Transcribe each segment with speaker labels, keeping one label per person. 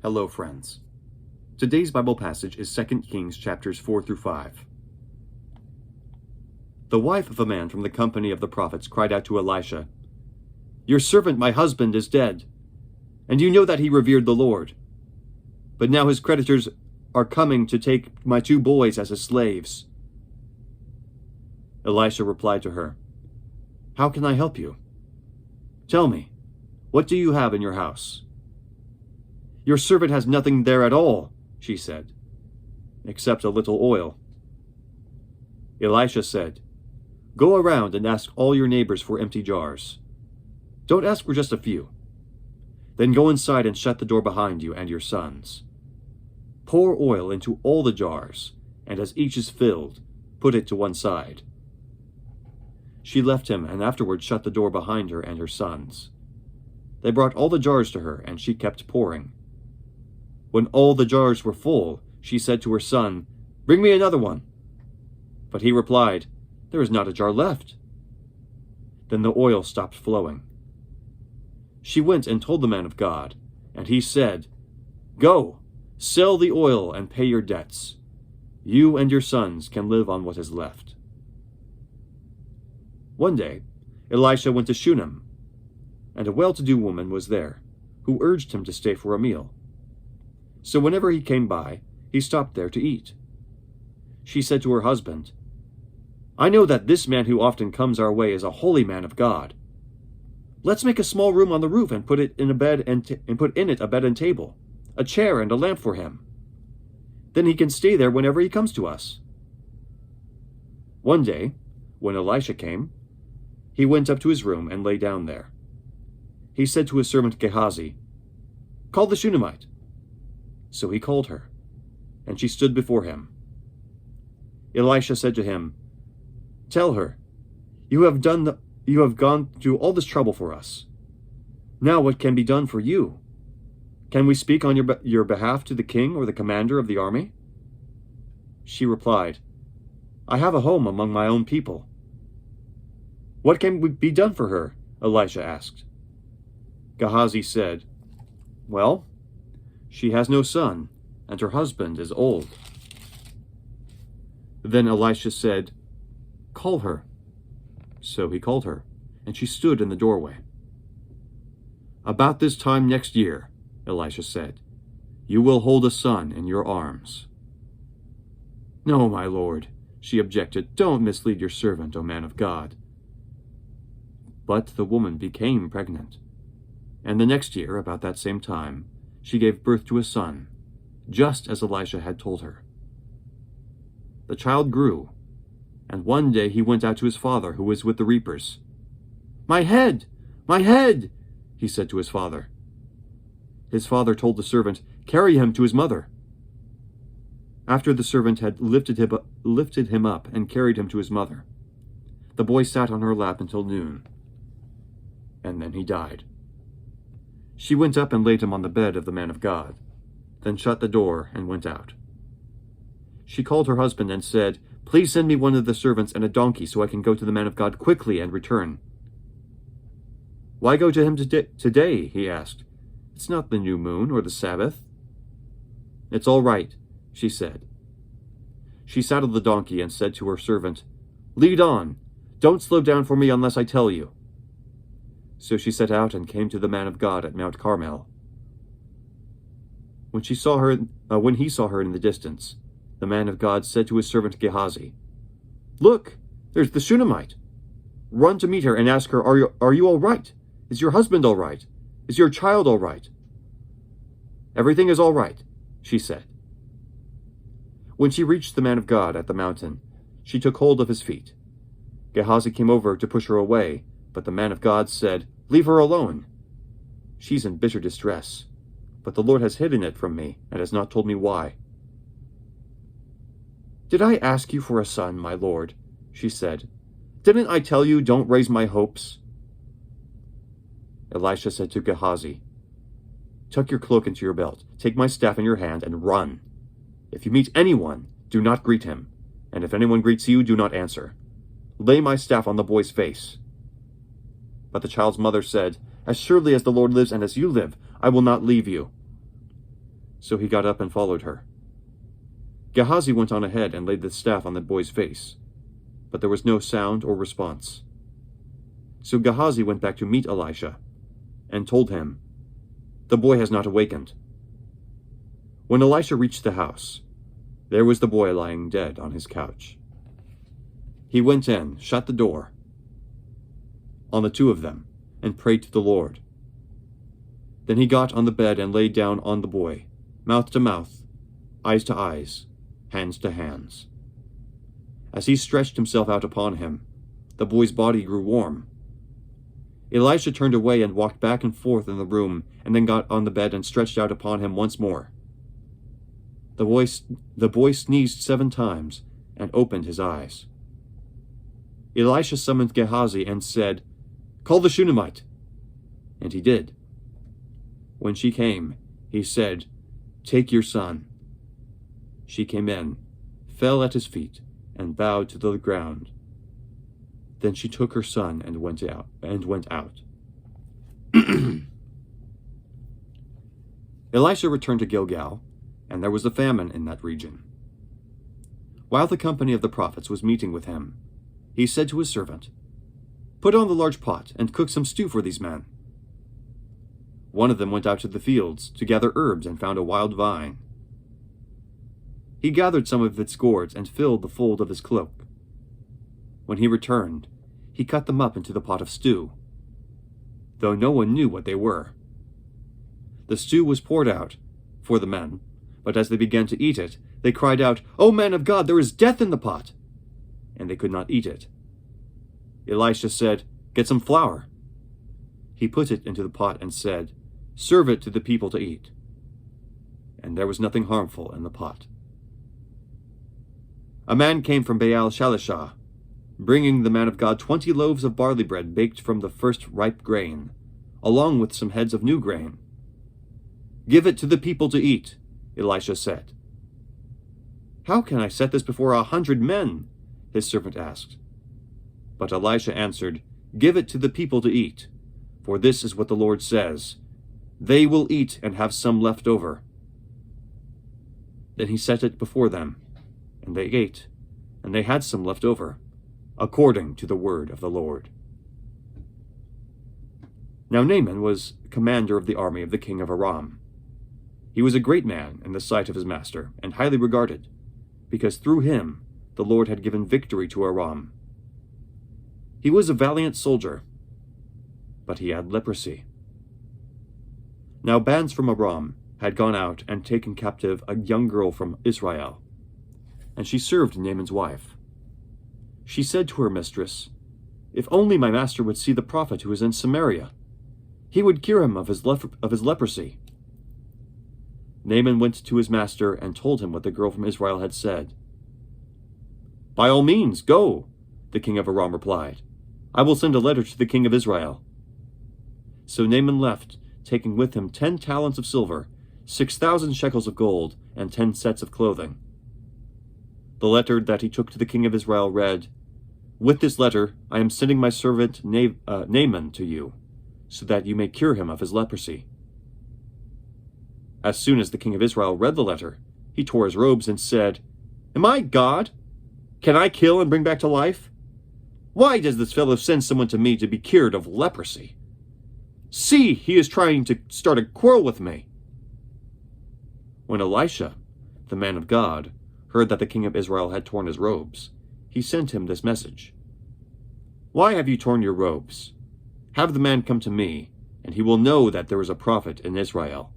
Speaker 1: Hello, friends. Today's Bible passage is 2 Kings chapters 4 through 5. The wife of a man from the company of the prophets cried out to Elisha, "Your servant, my husband, is dead, and you know that he revered the Lord. But now his creditors are coming to take my 2 boys as his slaves." Elisha replied to her, "How can I help you? Tell me, what do you have in your house?" "Your servant has nothing there at all," she said, "except a little oil." Elisha said, "Go around and ask all your neighbors for empty jars. Don't ask for just a few. Then go inside and shut the door behind you and your sons. Pour oil into all the jars, and as each is filled, put it to one side." She left him and afterward shut the door behind her and her sons. They brought all the jars to her, and she kept pouring. When all the jars were full, she said to her son, "Bring me another one." But he replied, "There is not a jar left." Then the oil stopped flowing. She went and told the man of God, and he said, "Go, sell the oil and pay your debts. You and your sons can live on what is left." One day, Elisha went to Shunammite, and a well-to-do woman was there, who urged him to stay for a meal. So whenever he came by, he stopped there to eat. She said to her husband, "I know that this man who often comes our way is a holy man of God. Let's make a small room on the roof and put in it a bed and table, a chair and a lamp for him. Then he can stay there whenever he comes to us." One day, when Elisha came, he went up to his room and lay down there. He said to his servant Gehazi, "Call the Shunammite." So he called her, and she stood before him. Elisha said to him, "Tell her, you have gone through all this trouble for us. Now what can be done for you? Can we speak on your behalf to the king or the commander of the army?" She replied, "I have a home among my own people." "What can be done for her?" Elisha asked. Gehazi said, "Well, she has no son, and her husband is old." Then Elisha said, "Call her." So he called her, and she stood in the doorway. "About this time next year," Elisha said, "you will hold a son in your arms." "No, my lord," she objected, "don't mislead your servant, O man of God." But the woman became pregnant, and the next year, about that same time, she gave birth to a son, just as Elisha had told her. The child grew, and one day he went out to his father, who was with the reapers. "My head! My head!" he said to his father. His father told the servant, "Carry him to his mother." After the servant had lifted him up and carried him to his mother, the boy sat on her lap until noon, and then he died. She went up and laid him on the bed of the man of God, then shut the door and went out. She called her husband and said, "Please send me one of the servants and a donkey so I can go to the man of God quickly and return." "Why go to him today?" he asked. "It's not the new moon or the Sabbath." "It's all right," she said. She saddled the donkey and said to her servant, "Lead on. Don't slow down for me unless I tell you." So she set out and came to the man of God at Mount Carmel. When he saw her in the distance, the man of God said to his servant Gehazi, "Look, there's the Shunammite. Run to meet her and ask her, are you all right? Is your husband all right? Is your child all right?" "Everything is all right," she said. When she reached the man of God at the mountain, she took hold of his feet. Gehazi came over to push her away, but the man of God said, "Leave her alone. She's in bitter distress, but the Lord has hidden it from me and has not told me why." "Did I ask you for a son, my lord?" she said. "Didn't I tell you, don't raise my hopes?" Elisha said to Gehazi, "Tuck your cloak into your belt, take my staff in your hand, and run. If you meet anyone, do not greet him, and if anyone greets you, do not answer. Lay my staff on the boy's face." But the child's mother said, "As surely as the Lord lives and as you live, I will not leave you." So he got up and followed her. Gehazi went on ahead and laid the staff on the boy's face, but there was no sound or response. So Gehazi went back to meet Elisha and told him, "The boy has not awakened." When Elisha reached the house, there was the boy lying dead on his couch. He went in, shut the door on the two of them, and prayed to the Lord. Then he got on the bed and lay down on the boy, mouth to mouth, eyes to eyes, hands to hands. As he stretched himself out upon him, the boy's body grew warm. Elisha turned away and walked back and forth in the room, and then got on the bed and stretched out upon him once more. The boy sneezed 7 times and opened his eyes. Elisha summoned Gehazi and said, "Call the Shunammite." And he did. When she came, he said, "Take your son." She came in, fell at his feet, and bowed to the ground. Then she took her son and went out. Elisha returned to Gilgal, and there was a famine in that region. While the company of the prophets was meeting with him, he said to his servant, "Put on the large pot and cook some stew for these men." One of them went out to the fields to gather herbs and found a wild vine. He gathered some of its gourds and filled the fold of his cloak. When he returned, he cut them up into the pot of stew, though no one knew what they were. The stew was poured out for the men, but as they began to eat it, they cried out, "O man of God, there is death in the pot!" And they could not eat it. Elisha said, "Get some flour." He put it into the pot and said, "Serve it to the people to eat." And there was nothing harmful in the pot. A man came from Baal Shalishah, bringing the man of God 20 loaves of barley bread baked from the first ripe grain, along with some heads of new grain. "Give it to the people to eat," Elisha said. "How can I set this before 100 men?" his servant asked. But Elisha answered, "Give it to the people to eat, for this is what the Lord says, they will eat and have some left over." Then he set it before them, and they ate, and they had some left over, according to the word of the Lord. Now Naaman was commander of the army of the king of Aram. He was a great man in the sight of his master, and highly regarded, because through him the Lord had given victory to Aram. He was a valiant soldier, but he had leprosy. Now bands from Aram had gone out and taken captive a young girl from Israel, and she served Naaman's wife. She said to her mistress, "If only my master would see the prophet who is in Samaria, he would cure him of his leprosy." Naaman went to his master and told him what the girl from Israel had said. "By all means, go," the king of Aram replied. "I will send a letter to the king of Israel." So Naaman left, taking with him 10 talents of silver, 6,000 shekels of gold, and 10 sets of clothing. The letter that he took to the king of Israel read, "With this letter I am sending my servant Naaman to you, so that you may cure him of his leprosy." As soon as the king of Israel read the letter, he tore his robes and said, "Am I God? Can I kill and bring back to life? Why does this fellow send someone to me to be cured of leprosy? See, he is trying to start a quarrel with me." When Elisha, the man of God, heard that the king of Israel had torn his robes, he sent him this message: "Why have you torn your robes? Have the man come to me, and he will know that there is a prophet in Israel."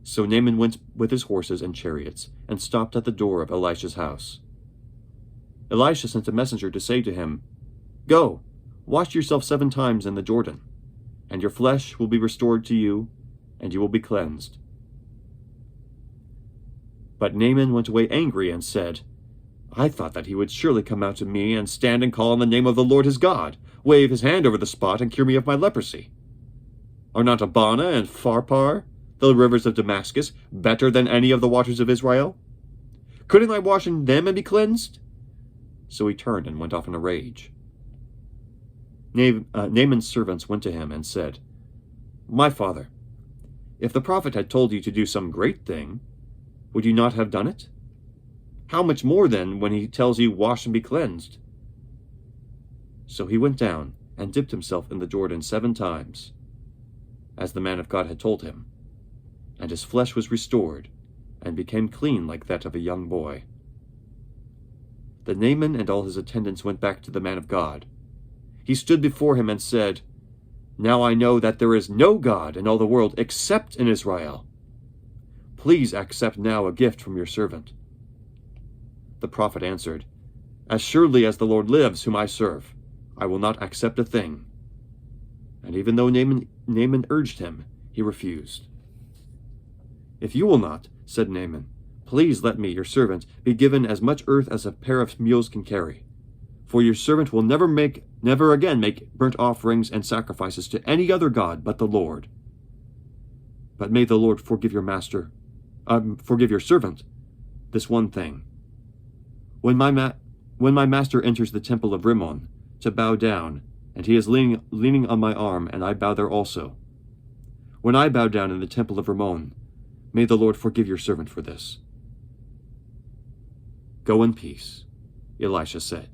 Speaker 1: So Naaman went with his horses and chariots, and stopped at the door of Elisha's house. Elisha sent a messenger to say to him, "Go, wash yourself 7 times in the Jordan, and your flesh will be restored to you, and you will be cleansed." But Naaman went away angry and said, "I thought that he would surely come out to me and stand and call on the name of the Lord his God, wave his hand over the spot, and cure me of my leprosy. Are not Abana and Pharpar, the rivers of Damascus, better than any of the waters of Israel? Couldn't I wash in them and be cleansed?" So he turned and went off in a rage. Naaman's servants went to him and said, "My father, If the prophet had told you to do some great thing, would you not have done it? How much more then when he tells you, wash and be cleansed? So he went down and dipped himself in the Jordan 7 times, as the man of God had told him, and his flesh was restored, and became clean like that of a young boy. Then Naaman and all his attendants went back to the man of God. He stood before him and said, Now I know that there is no God in all the world except in Israel. Please accept now a gift from your servant. The prophet answered, As surely as the Lord lives, whom I serve, I will not accept a thing. And even though Naaman urged him, he refused. If you will not, said Naaman, please let me, your servant, be given as much earth as a pair of mules can carry. For your servant will never again make burnt offerings and sacrifices to any other god but the Lord. But may the Lord forgive your servant this one thing. When my master enters the temple of Rimmon to bow down, and he is leaning on my arm, and I bow there also. When I bow down in the temple of Rimmon, may the Lord forgive your servant for this. Go in peace, Elisha said.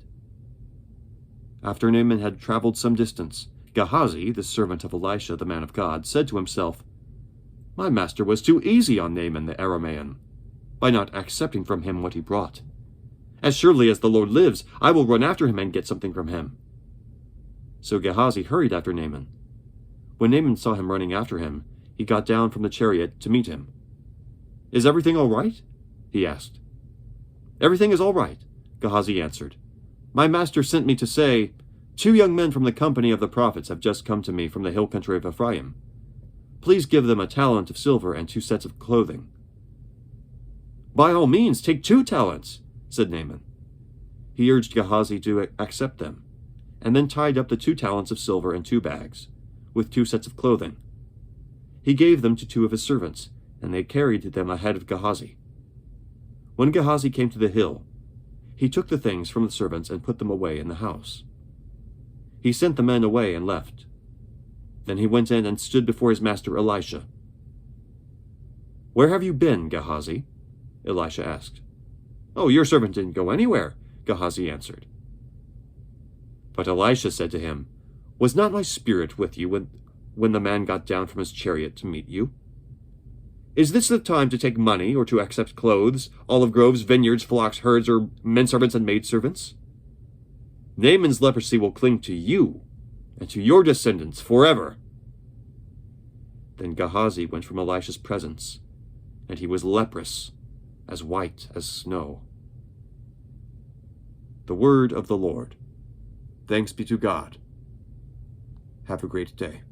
Speaker 1: After Naaman had traveled some distance, Gehazi, the servant of Elisha, the man of God, said to himself, My master was too easy on Naaman the Aramean, by not accepting from him what he brought. As surely as the Lord lives, I will run after him and get something from him. So Gehazi hurried after Naaman. When Naaman saw him running after him, he got down from the chariot to meet him. Is everything all right? He asked. Everything is all right, Gehazi answered. My master sent me to say, 2 young men from the company of the prophets have just come to me from the hill country of Ephraim. Please give them a talent of silver and 2 sets of clothing. By all means, take 2 talents, said Naaman. He urged Gehazi to accept them, and then tied up the 2 talents of silver in 2 bags, with 2 sets of clothing. He gave them to 2 of his servants, and they carried them ahead of Gehazi. When Gehazi came to the hill, he took the things from the servants and put them away in the house. He sent the men away and left. Then he went in and stood before his master Elisha. Where have you been, Gehazi? Elisha asked. Oh, your servant didn't go anywhere, Gehazi answered. But Elisha said to him, Was not my spirit with you when the man got down from his chariot to meet you? Is this the time to take money or to accept clothes, olive groves, vineyards, flocks, herds, or menservants and maidservants? Naaman's leprosy will cling to you and to your descendants forever. Then Gehazi went from Elisha's presence, and he was leprous, as white as snow. The word of the Lord. Thanks be to God. Have a great day.